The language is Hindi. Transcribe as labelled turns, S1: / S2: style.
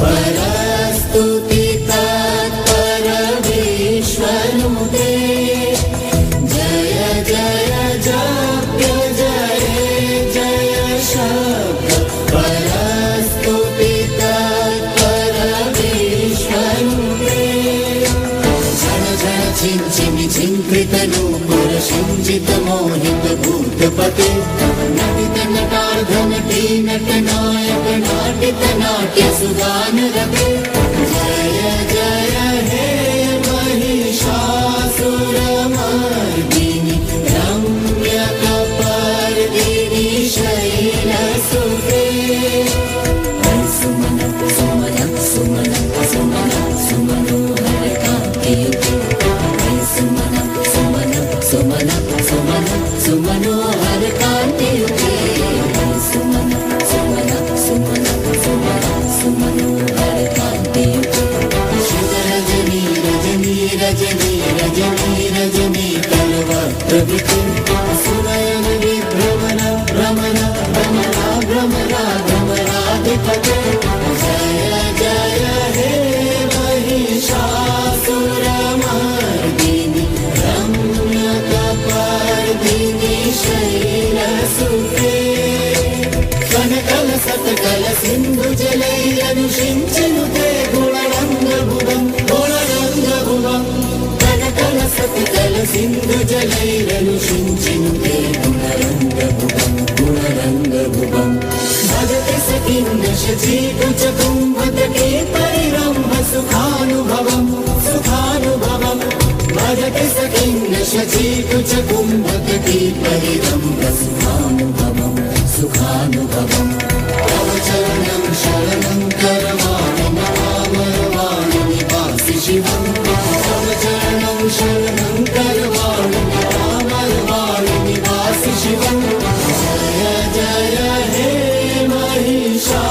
S1: परस्तुति तत्पर विश्वनुते जय जय जप्य जय जय शब्द परस्तुति तत्पर विश्वनुते झण झण छिन छिन छिंकृत नूपुर सिंचित मोहित भूतपते नटित नटार्धनटी नटनायक नाटित नाट्य सुगान रते जय जय हे महिषासुरमर्दिनि रम्यकपर्दिनि शैलसुते सुमन सुमन सुमन सुमन सुमनोहरकान्तियुते सुमन सुमन सुमन सुमन सुमनोहरकान्तियुते सुमन सुमन सुमन सुमन सुमनोहरकान्तियुते शिव रजनी रजनी रजनी रजनी रजनी कलवक्त्रवृते सुनयन विभ्रमण भ्रमण भ्रमणा भ्रमरा भ्रमराधिपते जय जय हे महिषासुरमर्दिनि रम्यकपर्दिनि शैलसुते कनकल सत्कल सिन्धु जलैरनुषिञ्चनुते गुणरङ्गभुवं गुणरङ्गभुवं कनकल सत्कल सिन्धु जलैरनुषिञ्चनुते गुणरङ्गभुवं गुणरङ्गभुवं भजते सखिन्न शचीकुचकुम्भतटे परिरम्भ सुखानुभवं सुखानुभवं भजते सखिन्न शचीकुचकुम्भतटे परिरम्भ सुखानुभवं सुखानुभवं तव चरणं शरणं करवाणि नमामरवाणि निवासि शिवं तव चरणं शरणं करवाणि नमामरवाणि निवासि शिवं जय जय हे महिषासुरमर्दिनि